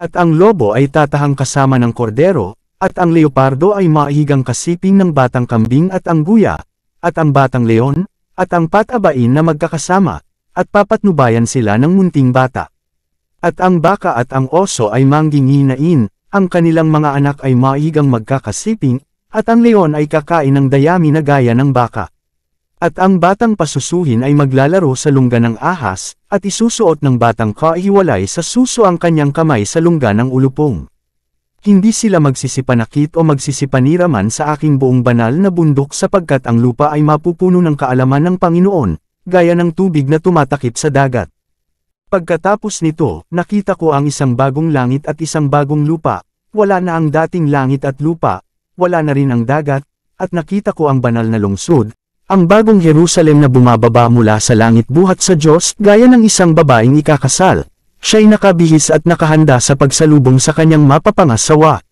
At ang lobo ay tatahang kasama ng kordero, at ang leopardo ay maihigang kasiping ng batang kambing at ang guya, at ang batang leon, at ang patabain na magkakasama, at papatnubayan sila ng munting bata. At ang baka at ang oso ay mangginginain, ang kanilang mga anak ay maihigang magkakasiping, at ang leon ay kakain ng dayami na gaya ng baka. At ang batang pasusuhin ay maglalaro sa lungga ng ahas, at isusuot ng batang kaihiwalay sa suso ang kanyang kamay sa lungga ng ulupong. Hindi sila magsisipanakit o magsisipaniraman sa aking buong banal na bundok sapagkat ang lupa ay mapupuno ng kaalaman ng Panginoon, gaya ng tubig na tumatakip sa dagat. Pagkatapos nito, nakita ko ang isang bagong langit at isang bagong lupa, wala na ang dating langit at lupa, wala na rin ang dagat, at nakita ko ang banal na lungsod, ang bagong Jerusalem na bumababa mula sa langit buhat sa Diyos gaya ng isang babaeng ikakasal. Siya'y nakabihis at nakahanda sa pagsalubong sa kanyang mapapangasawa.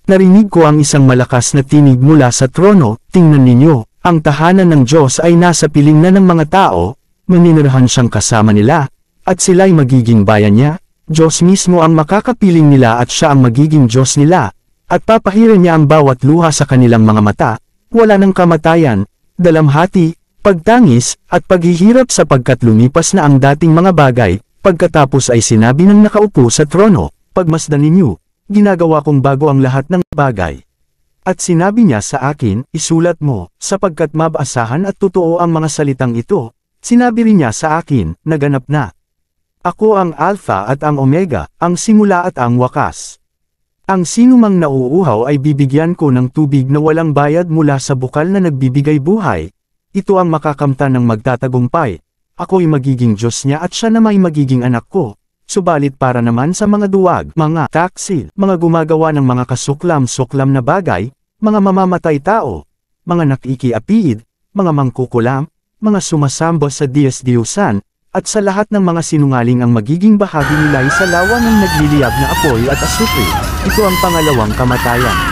Narinig ko ang isang malakas na tinig mula sa trono, tingnan ninyo, ang tahanan ng Diyos ay nasa piling na ng mga tao, maninirahan siyang kasama nila, at sila'y magiging bayan niya, Diyos mismo ang makakapiling nila at siya ang magiging Diyos nila, at papahiran niya ang bawat luha sa kanilang mga mata, wala ng kamatayan, dalamhati, pagtangis, at paghihirap sapagkat lumipas na ang dating mga bagay. Pagkatapos ay sinabi ng nakaupo sa trono, pagmasdan ninyo, ginagawa kong bago ang lahat ng bagay. At sinabi niya sa akin, isulat mo, sapagkat mabasahan at totoo ang mga salitang ito. Sinabi rin niya sa akin, naganap na. Ako ang Alpha at ang Omega, ang simula at ang wakas. Ang sinumang nauuhaw ay bibigyan ko ng tubig na walang bayad mula sa bukal na nagbibigay buhay. Ito ang makakamtan ng magtatagumpay. Ako'y magiging Diyos niya at siya na may magiging anak ko. Subalit para naman sa mga duwag, mga taksil, mga gumagawa ng mga kasuklam-suklam na bagay, mga mamamatay tao, mga nakikiapid, mga mangkukulam, mga sumasamba sa Diyos-Diyusan, at sa lahat ng mga sinungaling ang magiging bahagi nila ay sa lawa ng nagliliyab na apoy at asupre. Ito ang pangalawang kamatayan.